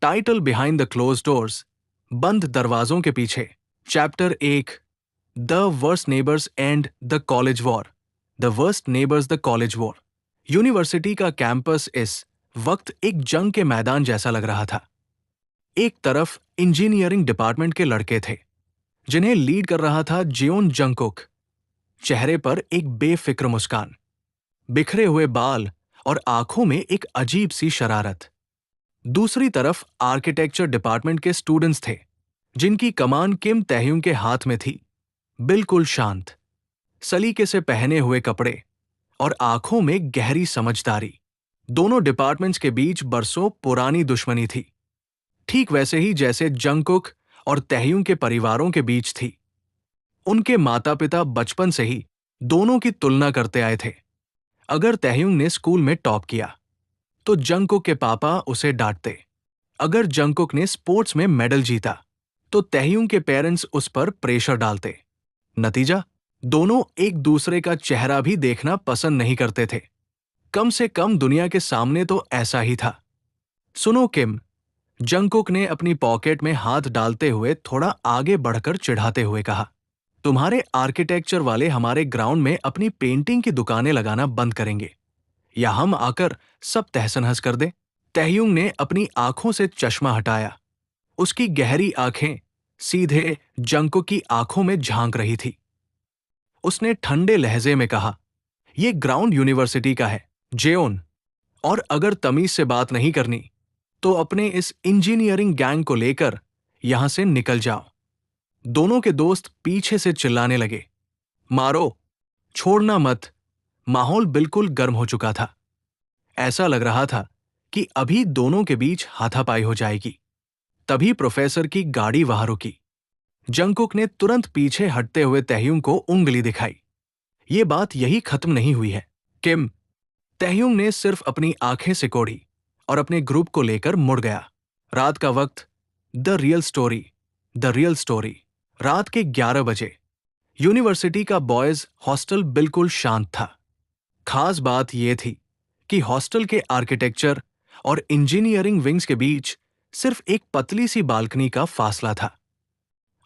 Title behind the close doors, बंद दरवाजों के पीछे। Chapter 1, the worst neighbours and the college war. The worst neighbours the college war. University का campus इस वक्त एक जंग के मैदान जैसा लग रहा था। एक तरफ इंजीनियरिंग डिपार्टमेंट के लड़के थे जिन्हें लीड कर रहा था जियोन जंगकुक। चेहरे पर एक बेफिक्र मुस्कान, बिखरे हुए बाल और आंखों में एक अजीब सी शरारत। दूसरी तरफ आर्किटेक्चर डिपार्टमेंट के स्टूडेंट्स थे जिनकी कमान किम तहयुंग के हाथ में थी। बिल्कुल शांत, सलीके से पहने हुए कपड़े और आंखों में गहरी समझदारी। दोनों डिपार्टमेंट्स के बीच बरसों पुरानी दुश्मनी थी, ठीक वैसे ही जैसे जंगकुक और तहयुंग के परिवारों के बीच थी। उनके माता पिता बचपन से ही दोनों की तुलना करते आए थे। अगर तहयुंग ने स्कूल में टॉप किया तो जंगकुक के पापा उसे डांटते। अगर जंगकुक ने स्पोर्ट्स में मेडल जीता तो तहयुंग के पेरेंट्स उस पर प्रेशर डालते। नतीजा, दोनों एक दूसरे का चेहरा भी देखना पसंद नहीं करते थे। कम से कम दुनिया के सामने तो ऐसा ही था। सुनो किम, जंगकुक ने अपनी पॉकेट में हाथ डालते हुए थोड़ा आगे बढ़कर चिढ़ाते हुए कहा, तुम्हारे आर्किटेक्चर वाले हमारे ग्राउंड में अपनी पेंटिंग की दुकानें लगाना बंद करेंगे या हम आकर सब तहस नहस कर दें। तहयुंग ने अपनी आंखों से चश्मा हटाया। उसकी गहरी आंखें सीधे जंगकुक की आंखों में झांक रही थी। उसने ठंडे लहजे में कहा, यह ग्राउंड यूनिवर्सिटी का है, जेओन, और अगर तमीज से बात नहीं करनी तो अपने इस इंजीनियरिंग गैंग को लेकर यहां से निकल जाओ। दोनों के दोस्त पीछे से चिल्लाने लगे, मारो, छोड़ना मत। माहौल बिल्कुल गर्म हो चुका था। ऐसा लग रहा था कि अभी दोनों के बीच हाथापाई हो जाएगी। तभी प्रोफेसर की गाड़ी वहां रुकी। जंगकुक ने तुरंत पीछे हटते हुए तहयुंग को उंगली दिखाई। ये बात यही खत्म नहीं हुई है, किम। तहयुंग ने सिर्फ अपनी आंखें सिकोड़ी और अपने ग्रुप को लेकर मुड़ गया। रात का वक्त, the real story, the real story. रात के 11 बजे यूनिवर्सिटी का बॉयज हॉस्टल बिल्कुल शांत था। खास बात यह थी कि हॉस्टल के आर्किटेक्चर और इंजीनियरिंग विंग्स के बीच सिर्फ एक पतली सी बालकनी का फासला था।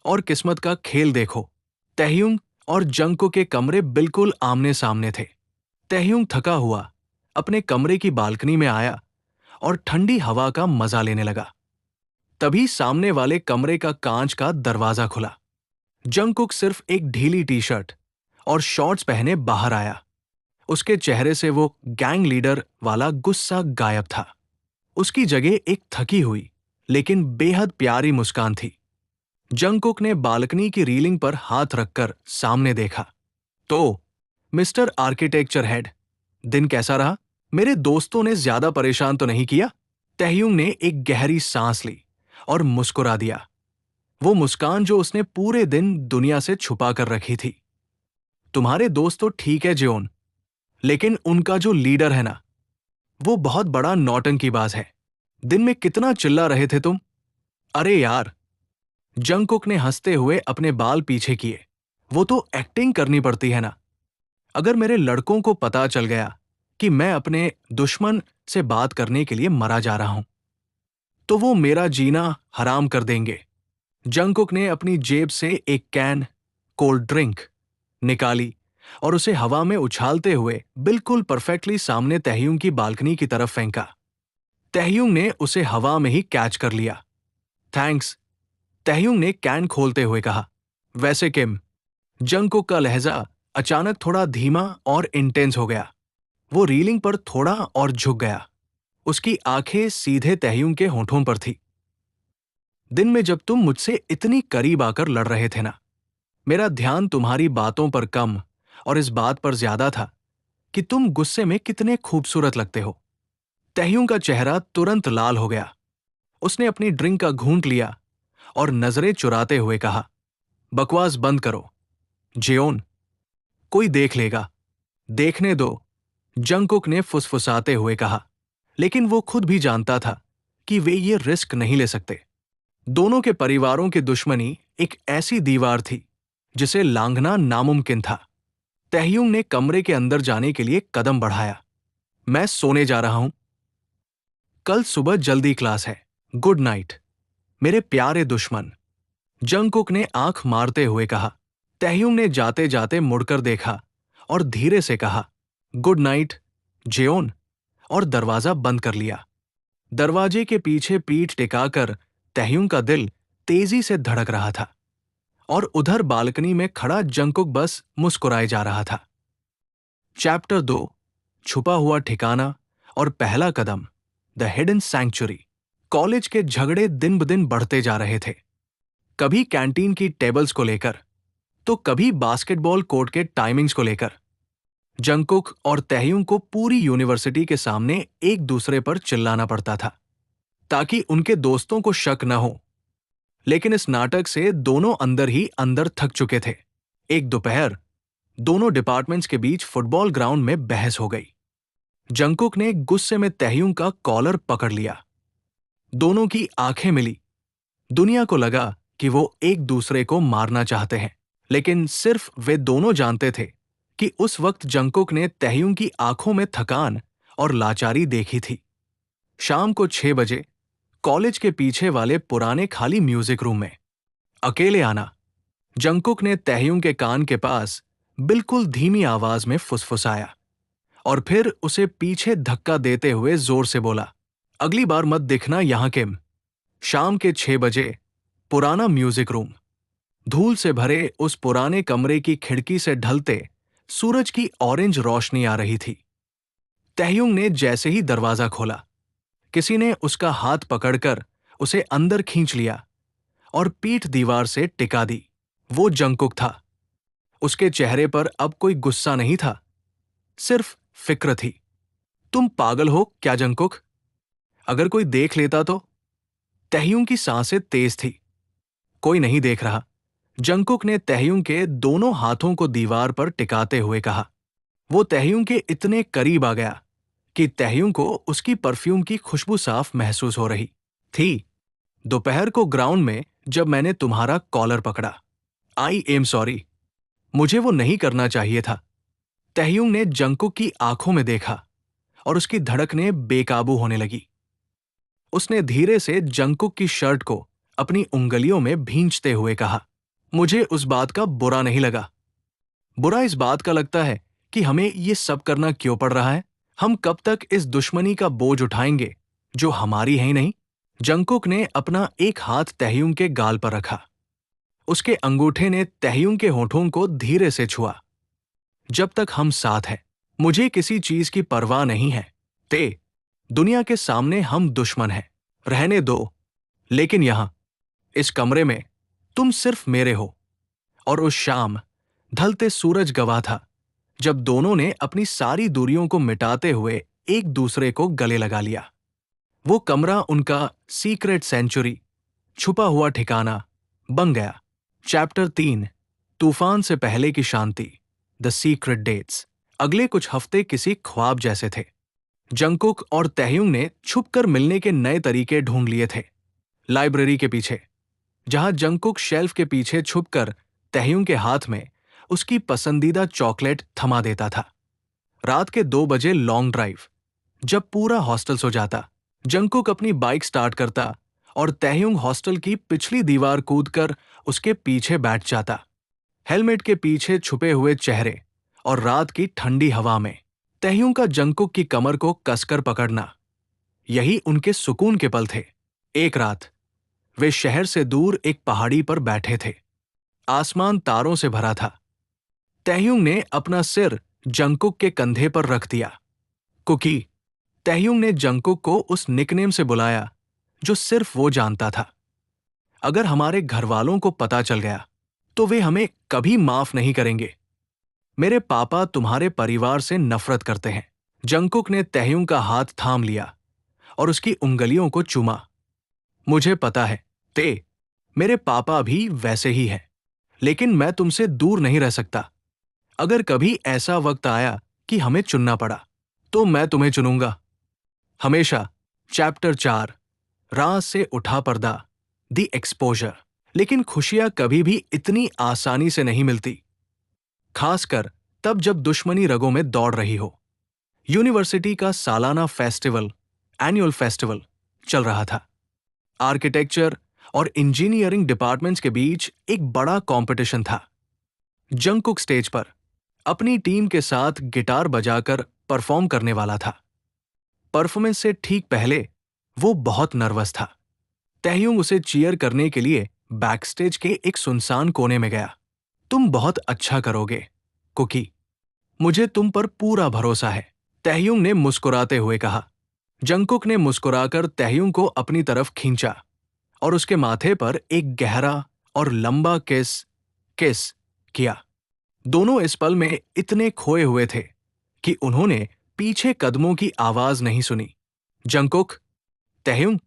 और किस्मत का खेल देखो, तहयुंग और जंगकुक के कमरे बिल्कुल आमने सामने थे। तहयुंग थका हुआ अपने कमरे की बालकनी में आया और ठंडी हवा का मजा लेने लगा। तभी सामने वाले कमरे का कांच का दरवाजा खुला। जंगकुक सिर्फ एक ढीली टी शर्ट और शॉर्ट्स पहने बाहर आया। उसके चेहरे से वो गैंग लीडर वाला गुस्सा गायब था। उसकी जगह एक थकी हुई लेकिन बेहद प्यारी मुस्कान थी। जंगकुक ने बालकनी की रीलिंग पर हाथ रखकर सामने देखा। तो मिस्टर आर्किटेक्चर हेड, दिन कैसा रहा? मेरे दोस्तों ने ज्यादा परेशान तो नहीं किया? तहयुंग ने एक गहरी सांस ली और मुस्कुरा दिया, वो मुस्कान जो उसने पूरे दिन दुनिया से छुपा कर रखी थी। तुम्हारे दोस्त तो ठीक है जियोन, लेकिन उनका जो लीडर है ना, वो बहुत बड़ा नौटंकीबाज है। दिन में कितना चिल्ला रहे थे तुम? अरे यार, जंगकुक ने हंसते हुए अपने बाल पीछे किए, वो तो एक्टिंग करनी पड़ती है ना। अगर मेरे लड़कों को पता चल गया कि मैं अपने दुश्मन से बात करने के लिए मरा जा रहा हूं तो वो मेरा जीना हराम कर देंगे। जंगकुक ने अपनी जेब से एक कैन कोल्ड ड्रिंक निकाली और उसे हवा में उछालते हुए बिल्कुल परफेक्टली सामने तहयुंग की बालकनी की तरफ फेंका। तहयुंग ने उसे हवा में ही कैच कर लिया। थैंक्स, तहयुंग ने कैन खोलते हुए कहा। वैसे किम, जंगकुक का लहजा अचानक थोड़ा धीमा और इंटेंस हो गया। वो रीलिंग पर थोड़ा और झुक गया। उसकी आंखें सीधे तहयुंग के होठों पर थी। दिन में जब तुम मुझसे इतनी करीब आकर लड़ रहे थे ना, मेरा ध्यान तुम्हारी बातों पर कम और इस बात पर ज्यादा था कि तुम गुस्से में कितने खूबसूरत लगते हो। तहयुंग का चेहरा तुरंत लाल हो गया। उसने अपनी ड्रिंक का घूंट लिया और नजरें चुराते हुए कहा, बकवास बंद करो जियोन, कोई देख लेगा। देखने दो, जंगकुक ने फुसफुसाते हुए कहा, लेकिन वो खुद भी जानता था कि वे ये रिस्क नहीं ले सकते। दोनों के परिवारों की दुश्मनी एक ऐसी दीवार थी जिसे लांघना नामुमकिन था। तहयुंग ने कमरे के अंदर जाने के लिए कदम बढ़ाया। मैं सोने जा रहा हूं। कल सुबह जल्दी क्लास है, गुड नाइट मेरे प्यारे दुश्मन, जंगकुक ने आंख मारते हुए कहा। तहयुंग ने जाते जाते मुड़कर देखा और धीरे से कहा, गुड नाइट जेओन, और दरवाजा बंद कर लिया। दरवाजे के पीछे पीठ टिकाकर तहयुंग का दिल तेजी से धड़क रहा था और उधर बालकनी में खड़ा जंगकुक बस मुस्कुराए जा रहा था। चैप्टर 2, छुपा हुआ ठिकाना और पहला कदम, द हिडन सैंक्चुरी। कॉलेज के झगड़े दिन ब दिन बढ़ते जा रहे थे। कभी कैंटीन की टेबल्स को लेकर, तो कभी बास्केटबॉल कोर्ट के टाइमिंग्स को लेकर। जंगकुक और तहयुंग को पूरी यूनिवर्सिटी के सामने एक दूसरे पर चिल्लाना पड़ता था ताकि उनके दोस्तों को शक न हो। लेकिन इस नाटक से दोनों अंदर ही अंदर थक चुके थे। एक दोपहर दोनों डिपार्टमेंट्स के बीच फुटबॉल ग्राउंड में बहस हो गई। जंगकुक ने गुस्से में तहयुंग का कॉलर पकड़ लिया। दोनों की आंखें मिली। दुनिया को लगा कि वो एक दूसरे को मारना चाहते हैं, लेकिन सिर्फ वे दोनों जानते थे कि उस वक्त जंगकुक ने तहयुंग की आंखों में थकान और लाचारी देखी थी। शाम को 6 बजे कॉलेज के पीछे वाले पुराने खाली म्यूजिक रूम में अकेले आना। जंगकुक ने तहयुंग के कान के पास बिल्कुल धीमी आवाज में फुसफुसाया और फिर उसे पीछे धक्का देते हुए जोर से बोला, अगली बार मत दिखना यहां किम। शाम के 6 बजे पुराना म्यूजिक रूम। धूल से भरे उस पुराने कमरे की खिड़की से ढलते सूरज की ऑरेंज रोशनी आ रही थी। तहयुंग ने जैसे ही दरवाजा खोला, किसी ने उसका हाथ पकड़कर उसे अंदर खींच लिया और पीठ दीवार से टिका दी। वो जंगकुक था। उसके चेहरे पर अब कोई गुस्सा नहीं था, सिर्फ फिक्र थी। तुम पागल हो क्या जंगकुक? अगर कोई देख लेता तो? तहयुंग की सांसें तेज थी। कोई नहीं देख रहा, जंगकुक ने तहयुंग के दोनों हाथों को दीवार पर टिकाते हुए कहा। वो तहयुंग के इतने करीब आ गया कि तहयुंग को उसकी परफ्यूम की खुशबू साफ महसूस हो रही थी। दोपहर को ग्राउंड में जब मैंने तुम्हारा कॉलर पकड़ा, आई एम सॉरी, मुझे वो नहीं करना चाहिए था। तहयुंग ने जंगकुक की आंखों में देखा और उसकी धड़कनें बेकाबू होने लगी। उसने धीरे से जंगकुक की शर्ट को अपनी उंगलियों में भींचते हुए कहा, मुझे उस बात का बुरा नहीं लगा। बुरा इस बात का लगता है कि हमें ये सब करना क्यों पड़ रहा है। हम कब तक इस दुश्मनी का बोझ उठाएंगे जो हमारी है ही नहीं। जंगकुक ने अपना एक हाथ तहयुंग के गाल पर रखा। उसके अंगूठे ने तहयुंग के होठों को धीरे से छुआ। जब तक हम साथ हैं, मुझे किसी चीज की परवाह नहीं है। दुनिया के सामने हम दुश्मन हैं, रहने दो। लेकिन यहां इस कमरे में तुम सिर्फ मेरे हो। और उस शाम ढलते सूरज गवाह था जब दोनों ने अपनी सारी दूरियों को मिटाते हुए एक दूसरे को गले लगा लिया। वो कमरा उनका सीक्रेट सेंचुरी, छुपा हुआ ठिकाना बन गया। चैप्टर 3, तूफान से पहले की शांति, द सीक्रेट डेट्स। अगले कुछ हफ्ते किसी ख्वाब जैसे थे। जंगकुक और तहयुंग ने छुपकर मिलने के नए तरीके ढूंढ लिए थे। लाइब्रेरी के पीछे, जहां जंगकुक शेल्फ के पीछे छुपकर तहयुंग के हाथ में उसकी पसंदीदा चॉकलेट थमा देता था। रात के 2 बजे लॉन्ग ड्राइव, जब पूरा हॉस्टल सो जाता, जंगकुक अपनी बाइक स्टार्ट करता और तहयुंग हॉस्टल की पिछली दीवार कूदकर उसके पीछे बैठ जाता। हेलमेट के पीछे छुपे हुए चेहरे और रात की ठंडी हवा में तहयुंग का जंगकुक की कमर को कसकर पकड़ना, यही उनके सुकून के पल थे। एक रात वे शहर से दूर एक पहाड़ी पर बैठे थे। आसमान तारों से भरा था। तहयुंग ने अपना सिर जंगकुक के कंधे पर रख दिया। कुकी, तहयुंग ने जंगकुक को उस निकनेम से बुलाया जो सिर्फ वो जानता था। अगर हमारे घर वालों को पता चल गया तो वे हमें कभी माफ नहीं करेंगे। मेरे पापा तुम्हारे परिवार से नफरत करते हैं। जंगकुक ने तहयुंग का हाथ थाम लिया और उसकी उंगलियों को चूमा। मुझे पता है, मेरे पापा भी वैसे ही हैं, लेकिन मैं तुमसे दूर नहीं रह सकता। अगर कभी ऐसा वक्त आया कि हमें चुनना पड़ा, तो मैं तुम्हें चुनूंगा, हमेशा। चैप्टर 4, राज से उठा पर्दा, द एक्सपोजर। लेकिन खुशियां कभी भी इतनी आसानी से नहीं मिलती, खासकर तब जब दुश्मनी रगों में दौड़ रही हो। यूनिवर्सिटी का सालाना फेस्टिवल, एनुअल फेस्टिवल चल रहा था। आर्किटेक्चर और इंजीनियरिंग डिपार्टमेंट्स के बीच एक बड़ा कंपटीशन था। जंगकुक स्टेज पर अपनी टीम के साथ गिटार बजाकर परफॉर्म करने वाला था। परफॉर्मेंस से ठीक पहले वो बहुत नर्वस था। तहयुंग उसे चीयर करने के लिए बैकस्टेज के एक सुनसान कोने में गया। तुम बहुत अच्छा करोगे, कुकी। मुझे तुम पर पूरा भरोसा है, तहयुंग ने मुस्कुराते हुए कहा। जंगकुक ने मुस्कुराकर तहयुंग को अपनी तरफ खींचा और उसके माथे पर एक गहरा और लंबा किस किया। दोनों इस पल में इतने खोए हुए थे कि उन्होंने पीछे कदमों की आवाज नहीं सुनी। जंगकुक, तहयुंग,